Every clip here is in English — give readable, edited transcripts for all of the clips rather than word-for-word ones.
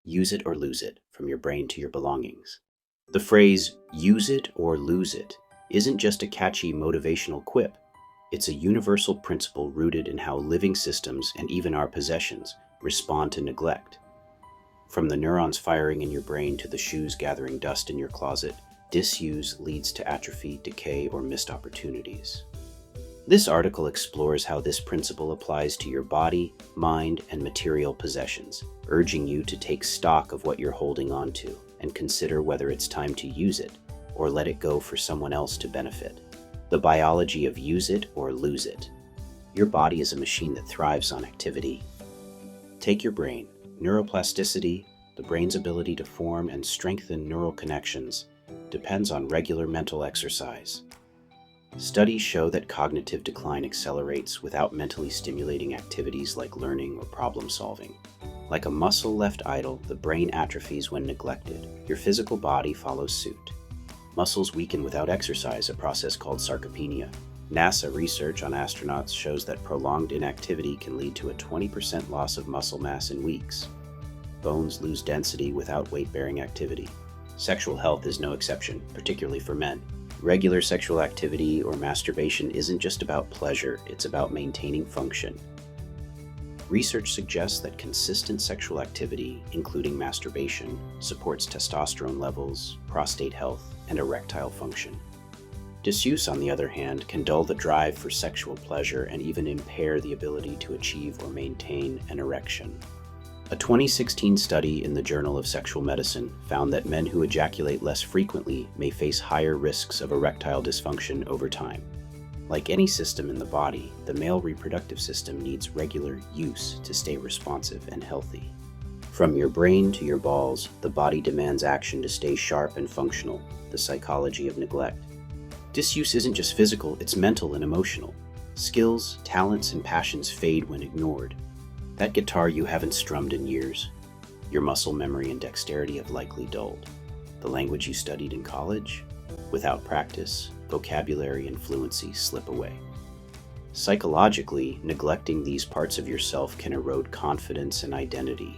Use it or lose it, from your brain to your belongings. The phrase, use it or lose it, isn't just a catchy motivational quip. It's a universal principle rooted in how living systems and even our possessions respond to neglect. From the neurons firing in your brain to the shoes gathering dust in your closet, disuse leads to atrophy, decay, or missed opportunities. This article explores how this principle applies to your body, mind, and material possessions, urging you to take stock of what you're holding on to and consider whether it's time to use it or let it go for someone else to benefit. The biology of use it or lose it. Your body is a machine that thrives on activity. Take your brain. Neuroplasticity, the brain's ability to form and strengthen neural connections, depends on regular mental exercise. Studies show that cognitive decline accelerates without mentally stimulating activities like learning or problem solving. Like a muscle left idle, the brain atrophies when neglected. Your physical body follows suit. Muscles weaken without exercise, a process called sarcopenia. NASA research on astronauts shows that prolonged inactivity can lead to a 20% loss of muscle mass in weeks. Bones lose density without weight-bearing activity. Sexual health is no exception, particularly for men. Regular sexual activity or masturbation isn't just about pleasure, it's about maintaining function. Research suggests that consistent sexual activity, including masturbation, supports testosterone levels, prostate health, and erectile function. Disuse, on the other hand, can dull the drive for sexual pleasure and even impair the ability to achieve or maintain an erection. A 2016 study in the Journal of Sexual Medicine found that men who ejaculate less frequently may face higher risks of erectile dysfunction over time. Like any system in the body, the male reproductive system needs regular use to stay responsive and healthy. From your brain to your balls, the body demands action to stay sharp and functional, the psychology of neglect. Disuse isn't just physical, it's mental and emotional. Skills, talents, and passions fade when ignored. That guitar you haven't strummed in years. Your muscle memory and dexterity have likely dulled. The language you studied in college? Without practice, vocabulary and fluency slip away. Psychologically, neglecting these parts of yourself can erode confidence and identity.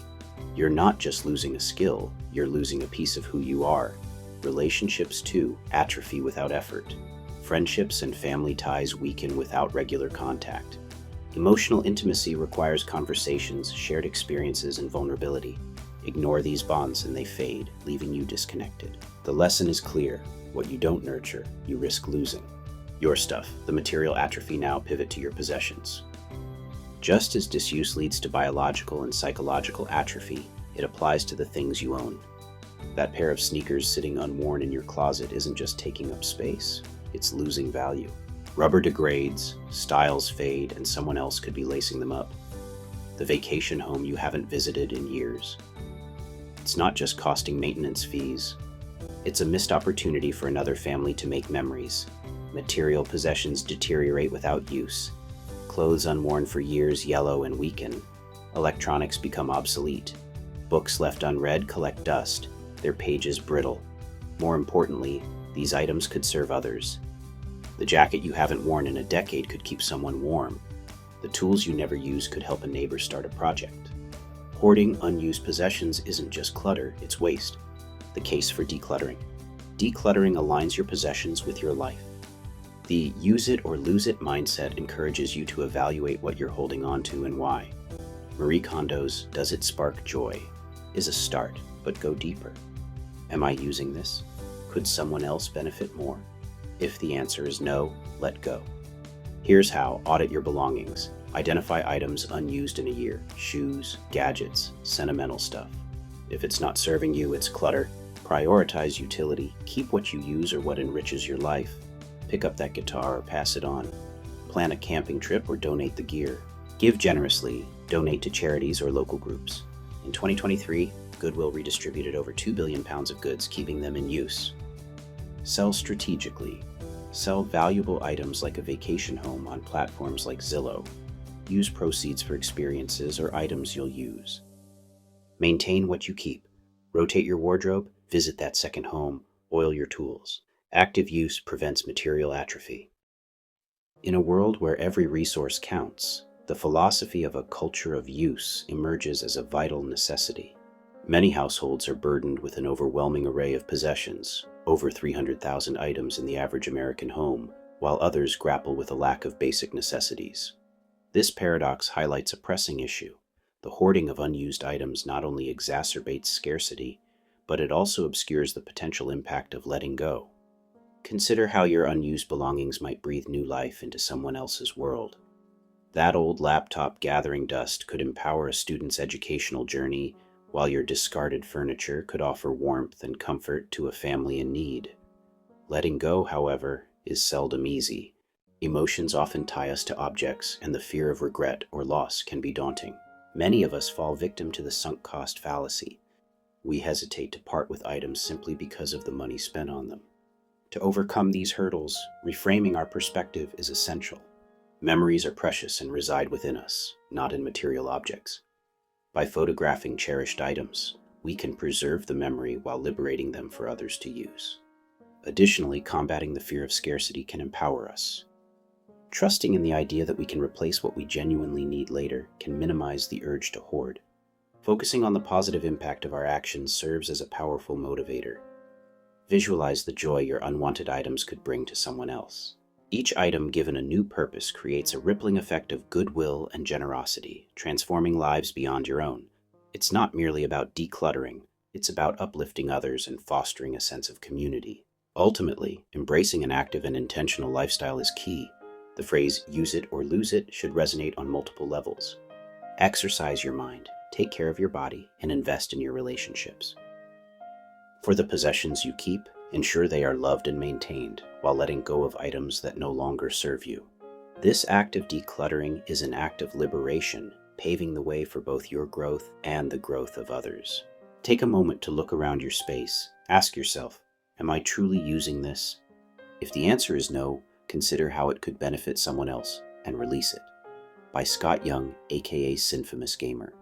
You're not just losing a skill, you're losing a piece of who you are. Relationships, too, atrophy without effort. Friendships and family ties weaken without regular contact. Emotional intimacy requires conversations, shared experiences, and vulnerability. Ignore these bonds and they fade, leaving you disconnected. The lesson is clear. What you don't nurture, you risk losing. Your stuff, the material atrophy now pivot to your possessions. Just as disuse leads to biological and psychological atrophy, it applies to the things you own. That pair of sneakers sitting unworn in your closet isn't just taking up space, it's losing value. Rubber degrades, styles fade, and someone else could be lacing them up. The vacation home you haven't visited in years. It's not just costing maintenance fees. It's a missed opportunity for another family to make memories. Material possessions deteriorate without use. Clothes unworn for years yellow and weaken. Electronics become obsolete. Books left unread collect dust, their pages brittle. More importantly, these items could serve others. The jacket you haven't worn in a decade could keep someone warm. The tools you never use could help a neighbor start a project. Hoarding unused possessions isn't just clutter, it's waste. The case for decluttering. Decluttering aligns your possessions with your life. The use it or lose it mindset encourages you to evaluate what you're holding on to and why. Marie Kondo's "Does it spark joy?" is a start, but go deeper. Am I using this? Could someone else benefit more? If the answer is no, let go. Here's how. Audit your belongings. Identify items unused in a year. Shoes, gadgets, sentimental stuff. If it's not serving you, it's clutter. Prioritize utility. Keep what you use or what enriches your life. Pick up that guitar or pass it on. Plan a camping trip or donate the gear. Give generously. Donate to charities or local groups. In 2023, Goodwill redistributed over 2 billion pounds of goods, keeping them in use. Sell strategically. Sell valuable items like a vacation home on platforms like Zillow. Use proceeds for experiences or items you'll use. Maintain what you keep. Rotate your wardrobe, visit that second home, oil your tools. Active use prevents material atrophy. In a world where every resource counts, the philosophy of a culture of use emerges as a vital necessity. Many households are burdened with an overwhelming array of possessions, over 300,000 items in the average American home, while others grapple with a lack of basic necessities. This paradox highlights a pressing issue. The hoarding of unused items not only exacerbates scarcity, but it also obscures the potential impact of letting go. Consider how your unused belongings might breathe new life into someone else's world. That old laptop gathering dust could empower a student's educational journey, while your discarded furniture could offer warmth and comfort to a family in need. Letting go, however, is seldom easy. Emotions often tie us to objects, and the fear of regret or loss can be daunting. Many of us fall victim to the sunk cost fallacy. We hesitate to part with items simply because of the money spent on them. To overcome these hurdles, reframing our perspective is essential. Memories are precious and reside within us, not in material objects. By photographing cherished items, we can preserve the memory while liberating them for others to use. Additionally, combating the fear of scarcity can empower us. Trusting in the idea that we can replace what we genuinely need later can minimize the urge to hoard. Focusing on the positive impact of our actions serves as a powerful motivator. Visualize the joy your unwanted items could bring to someone else. Each item given a new purpose creates a rippling effect of goodwill and generosity, transforming lives beyond your own. It's not merely about decluttering, it's about uplifting others and fostering a sense of community. Ultimately, embracing an active and intentional lifestyle is key. The phrase "use it or lose it" should resonate on multiple levels. Exercise your mind, take care of your body, and invest in your relationships. For the possessions you keep, ensure they are loved and maintained, while letting go of items that no longer serve you. This act of decluttering is an act of liberation, paving the way for both your growth and the growth of others. Take a moment to look around your space. Ask yourself, am I truly using this? If the answer is no, consider how it could benefit someone else and release it. By Scott Young, aka Sinfamous Gamer.